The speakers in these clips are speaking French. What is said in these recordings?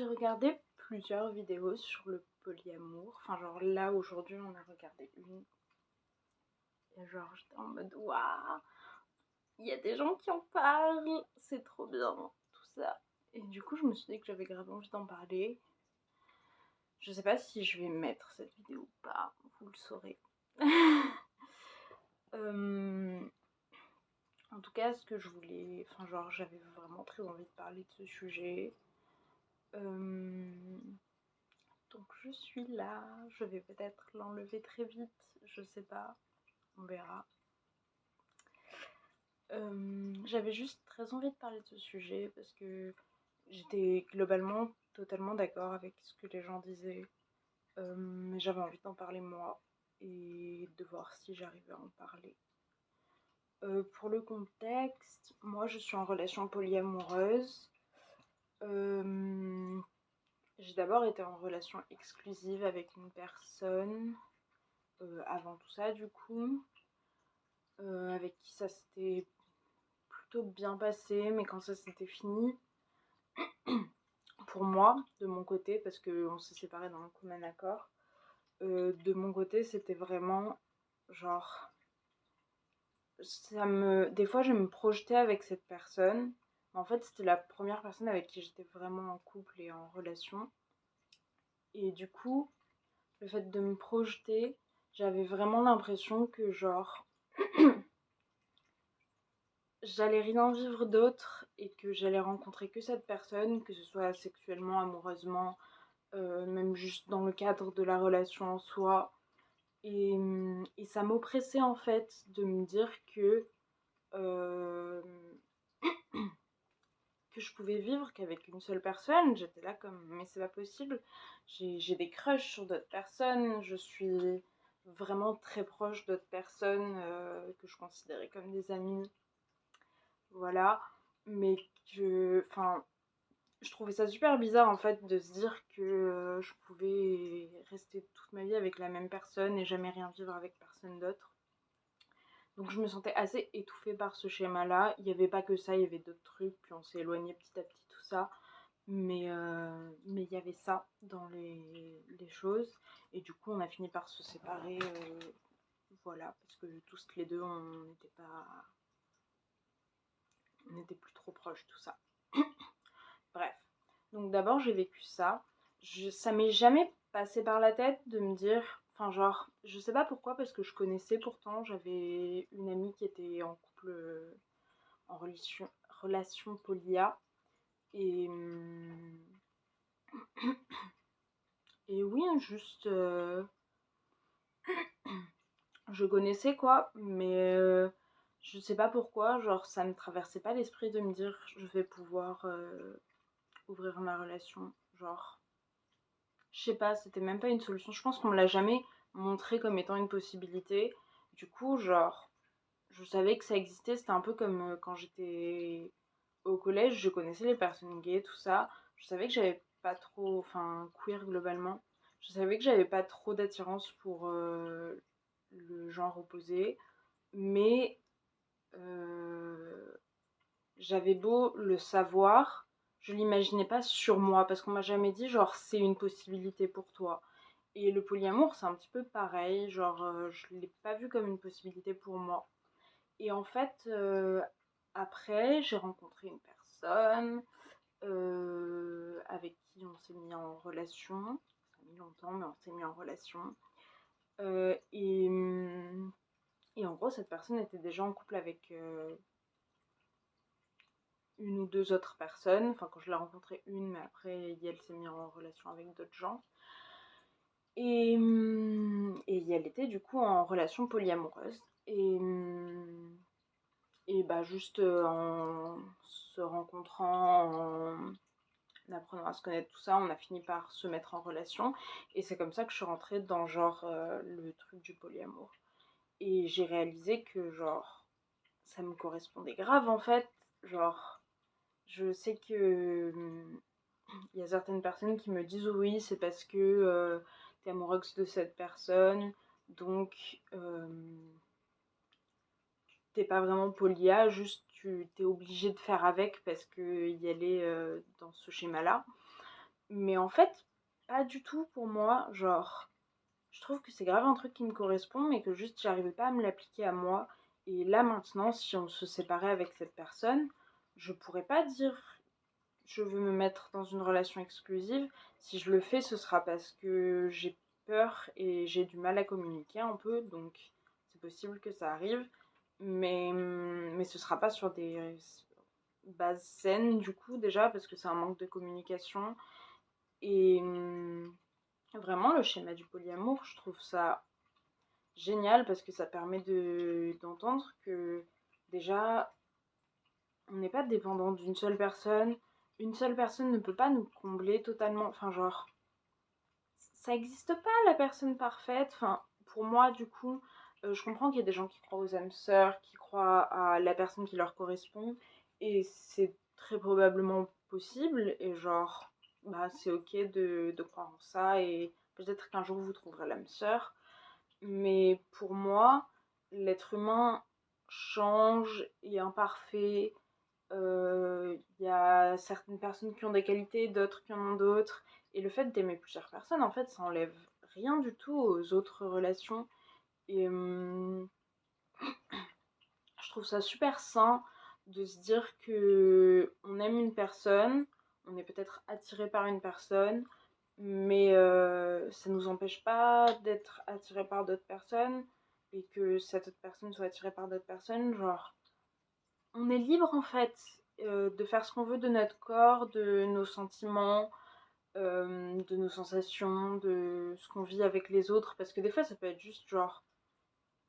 J'ai regardé plusieurs vidéos sur le polyamour. Enfin, genre là, aujourd'hui, on a regardé une. Et genre, j'étais en mode, waouh, il y a des gens qui en parlent, c'est trop bien, tout ça. Et du coup, je me suis dit que j'avais grave envie d'en parler. Je sais pas si je vais mettre cette vidéo ou pas, vous le saurez. En tout cas, ce que je voulais. Enfin, genre, j'avais vraiment très envie de parler de ce sujet. Donc je suis là, je vais peut-être l'enlever très vite, je sais pas, on verra. J'avais juste très envie de parler de ce sujet parce que j'étais globalement totalement d'accord avec ce que les gens disaient, mais j'avais envie d'en parler moi et de voir si j'arrivais à en parler. Pour le contexte, moi je suis en relation polyamoureuse. J'ai d'abord été en relation exclusive avec une personne avant tout ça du coup, avec qui ça s'était plutôt bien passé, mais quand ça s'était fini, pour moi, de mon côté, parce qu'on s'est séparés dans un commun accord, de mon côté c'était vraiment genre, des fois je me projetais avec cette personne, mais en fait c'était la première personne avec qui j'étais vraiment en couple et en relation, et du coup le fait de me projeter, j'avais vraiment l'impression que genre j'allais rien vivre d'autre et que j'allais rencontrer que cette personne, que ce soit sexuellement, amoureusement, même juste dans le cadre de la relation en soi. Et ça m'oppressait en fait de me dire euh, que je pouvais vivre qu'avec une seule personne. J'étais là comme, mais c'est pas possible. J'ai des crushs sur d'autres personnes, je suis vraiment très proche d'autres personnes que je considérais comme des amis. Voilà. Mais enfin, je trouvais ça super bizarre en fait de se dire que je pouvais rester toute ma vie avec la même personne et jamais rien vivre avec personne d'autre. Donc je me sentais assez étouffée par ce schéma-là. Il n'y avait pas que ça, il y avait d'autres trucs, puis on s'est éloigné petit à petit, tout ça. Mais il y avait ça dans les choses. Et du coup, on a fini par se séparer. Voilà, parce que tous les deux, on n'était plus trop proches, tout ça. Bref. Donc d'abord, j'ai vécu ça. Ça m'est jamais passé par la tête de me dire. Enfin, genre, je sais pas pourquoi, parce que je connaissais pourtant, j'avais une amie qui était en couple, en relation polia. Et, et oui, juste. Je connaissais quoi, mais je sais pas pourquoi, genre, ça me traversait pas l'esprit de me dire je vais pouvoir ouvrir ma relation. Genre, je sais pas, c'était même pas une solution. Je pense qu'on me l'a jamais montré comme étant une possibilité. Du coup, genre, je savais que ça existait. C'était un peu comme quand j'étais au collège, je connaissais les personnes gays, tout ça. Je savais que j'avais pas trop, enfin, queer globalement. Je savais que j'avais pas trop d'attirance pour le genre opposé. Mais j'avais beau le savoir, je l'imaginais pas sur moi parce qu'on m'a jamais dit genre c'est une possibilité pour toi. Et le polyamour c'est un petit peu pareil, genre je l'ai pas vu comme une possibilité pour moi. Et en fait après j'ai rencontré une personne avec qui on s'est mis en relation. Ça a mis longtemps mais on s'est mis en relation. Euh, et, et en gros cette personne était déjà en couple avec une ou deux autres personnes. Enfin, quand je l'ai rencontrée, une, mais après, elle s'est mise en relation avec d'autres gens. Et elle était du coup en relation polyamoureuse. Et bah, juste en se rencontrant, en apprenant à se connaître, tout ça, on a fini par se mettre en relation. Et c'est comme ça que je suis rentrée dans genre le truc du polyamour. Et j'ai réalisé que genre ça me correspondait grave en fait. Genre, je sais que il y a certaines personnes qui me disent oui, c'est parce que t'es amoureuse de cette personne, donc t'es pas vraiment polia, juste tu t'es obligé de faire avec parce qu'il y allait dans ce schéma-là. Mais en fait, pas du tout pour moi. Genre, je trouve que c'est grave un truc qui me correspond, mais que juste j'arrivais pas à me l'appliquer à moi. Et là maintenant, si on se séparait avec cette personne, je pourrais pas dire je veux me mettre dans une relation exclusive. Si je le fais, ce sera parce que j'ai peur et j'ai du mal à communiquer un peu, donc c'est possible que ça arrive. Mais ce sera pas sur des bases saines du coup déjà, parce que c'est un manque de communication. Et vraiment, le schéma du polyamour, je trouve ça génial parce que ça permet d'entendre que déjà, on n'est pas dépendant d'une seule personne. Une seule personne ne peut pas nous combler totalement. Enfin, genre, ça n'existe pas la personne parfaite. Enfin, pour moi, du coup, je comprends qu'il y a des gens qui croient aux âmes sœurs, qui croient à la personne qui leur correspond. Et c'est très probablement possible. Et genre, bah, c'est ok de croire en ça. Et peut-être qu'un jour vous trouverez l'âme sœur. Mais pour moi, l'être humain change, est imparfait. Il y a certaines personnes qui ont des qualités, d'autres qui en ont d'autres. Et le fait d'aimer plusieurs personnes, en fait, ça enlève rien du tout aux autres relations. Et je trouve ça super sain de se dire que on aime une personne, on est peut-être attiré par une personne, mais ça nous empêche pas d'être attiré par d'autres personnes et que cette autre personne soit attirée par d'autres personnes. Genre, on est libre en fait de faire ce qu'on veut de notre corps, de nos sentiments, de nos sensations, de ce qu'on vit avec les autres. Parce que des fois, ça peut être juste genre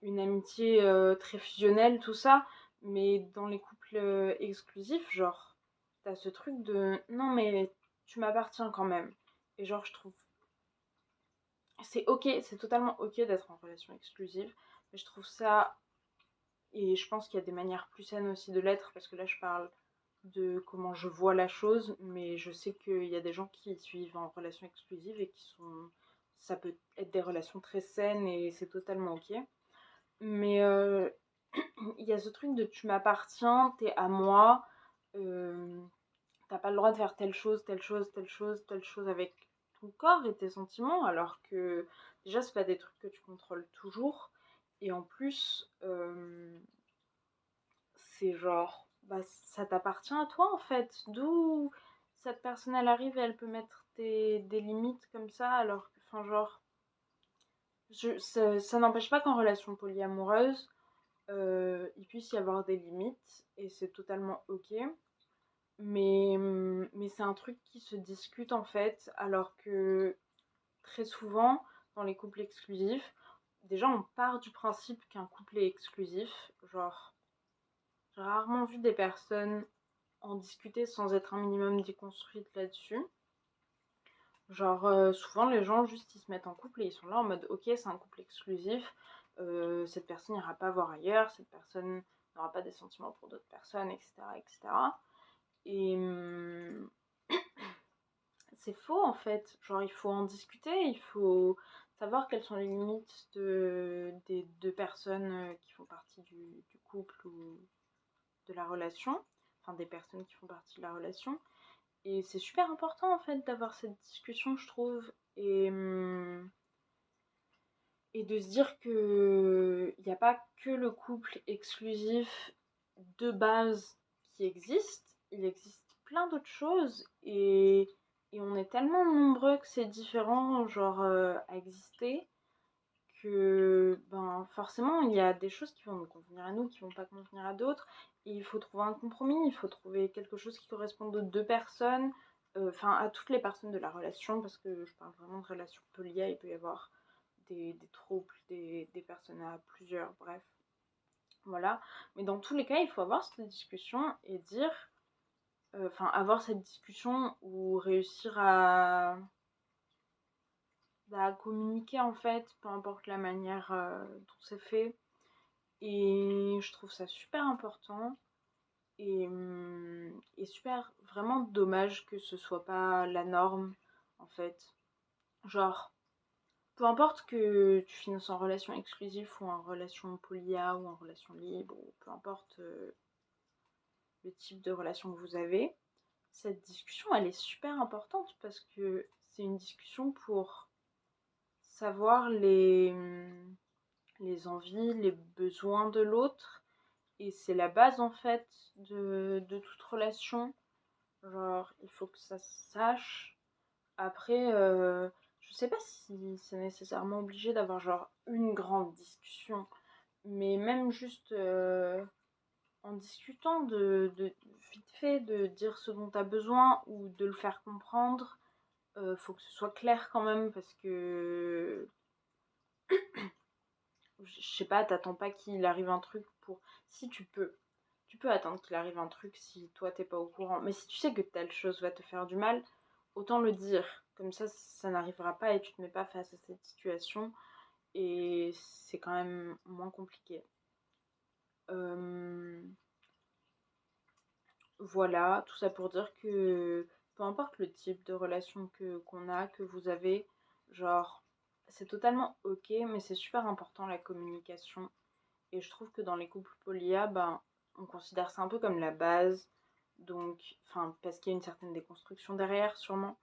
une amitié très fusionnelle, tout ça. Mais dans les couples exclusifs, genre, t'as ce truc de non, mais tu m'appartiens quand même. Et genre, je trouve c'est ok, c'est totalement ok d'être en relation exclusive. Mais je trouve ça, et je pense qu'il y a des manières plus saines aussi de l'être, parce que là, je parle de comment je vois la chose, mais je sais qu'il y a des gens qui suivent en relation exclusive et qui sont. Ça peut être des relations très saines et c'est totalement ok. Mais il y a ce truc de tu m'appartiens, t'es à moi, euh, t'as pas le droit de faire telle chose, telle chose, telle chose, telle chose avec ton corps et tes sentiments, alors que déjà, c'est pas des trucs que tu contrôles toujours. Et en plus, c'est genre, bah, ça t'appartient à toi en fait. D'où cette personne elle arrive et elle peut mettre des limites comme ça, alors que, enfin, genre, ça n'empêche pas qu'en relation polyamoureuse, il puisse y avoir des limites et c'est totalement ok. Mais c'est un truc qui se discute en fait, alors que très souvent, dans les couples exclusifs, déjà on part du principe qu'un couple est exclusif. Genre, j'ai rarement vu des personnes en discuter sans être un minimum déconstruite là-dessus. Genre, souvent les gens juste ils se mettent en couple et ils sont là en mode ok, c'est un couple exclusif, cette personne n'ira pas voir ailleurs, cette personne n'aura pas des sentiments pour d'autres personnes, etc. etc. Et c'est faux en fait. Genre, il faut en discuter, il faut savoir quelles sont les limites des deux personnes qui font partie du couple ou de la relation, enfin des personnes qui font partie de la relation. Et c'est super important en fait d'avoir cette discussion, je trouve, et de se dire que il n'y a pas que le couple exclusif de base qui existe, il existe plein d'autres choses et on est tellement nombreux que c'est différent genre à exister que ben forcément il y a des choses qui vont nous convenir à nous, qui vont pas convenir à d'autres. Et il faut trouver un compromis, il faut trouver quelque chose qui corresponde aux deux personnes, enfin à toutes les personnes de la relation, parce que je parle vraiment de relations polya, il peut y avoir des troubles, des personnes à plusieurs, bref. Voilà. Mais dans tous les cas, il faut avoir cette discussion et dire, enfin avoir cette discussion ou réussir à communiquer en fait, peu importe la manière dont c'est fait. Et je trouve ça super important et super vraiment dommage que ce soit pas la norme en fait. Genre, peu importe que tu finisses en relation exclusive ou en relation polia ou en relation libre, ou peu importe le type de relation que vous avez, cette discussion, elle est super importante parce que c'est une discussion pour savoir les envies, les besoins de l'autre. Et c'est la base en fait de toute relation. Genre, il faut que ça se sache. Après, je sais pas si c'est nécessairement obligé d'avoir genre une grande discussion, mais même juste en discutant de vite fait de dire ce dont tu as besoin ou de le faire comprendre, faut que ce soit clair quand même parce que je sais pas, t'attends pas qu'il arrive un truc pour. Si tu peux attendre qu'il arrive un truc si toi t'es pas au courant. Mais si tu sais que telle chose va te faire du mal, autant le dire. Comme ça n'arrivera pas et tu te mets pas face à cette situation. Et c'est quand même moins compliqué. Euh, voilà, tout ça pour dire que peu importe le type de relation qu'on a, que vous avez, genre, c'est totalement ok, mais c'est super important la communication. Et je trouve que dans les couples polyas, ben, on considère ça un peu comme la base. Donc, enfin, parce qu'il y a une certaine déconstruction derrière, sûrement.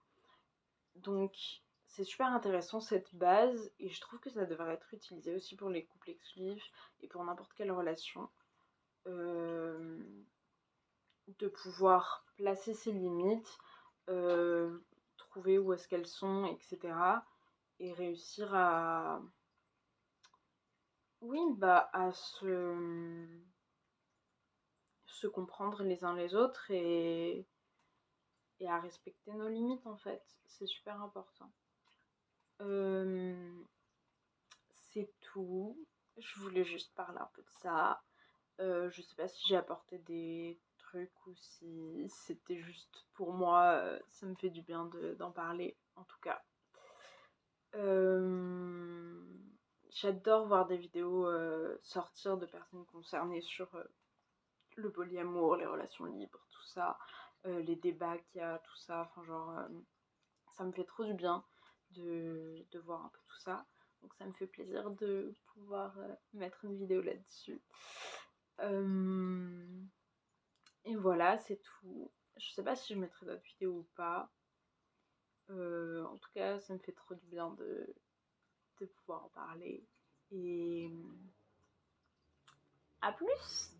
Donc, c'est super intéressant cette base. Et je trouve que ça devrait être utilisé aussi pour les couples exclusifs et pour n'importe quelle relation. Euh, de pouvoir placer ses limites, trouver où est-ce qu'elles sont, etc. Et réussir à. Oui, bah, à se comprendre les uns les autres et à respecter nos limites en fait. C'est super important. Euh, c'est tout. Je voulais juste parler un peu de ça. Je sais pas si j'ai apporté des trucs ou si c'était juste pour moi. Ça me fait du bien d'en parler en tout cas. Euh, J'adore voir des vidéos sortir de personnes concernées sur le polyamour, les relations libres, tout ça, les débats qu'il y a, tout ça. Enfin, genre, ça me fait trop du bien de voir un peu tout ça. Donc, ça me fait plaisir de pouvoir mettre une vidéo là-dessus. Euh, et voilà, c'est tout. Je sais pas si je mettrai d'autres vidéos ou pas. En tout cas, ça me fait trop du bien de pouvoir en parler. Et à plus!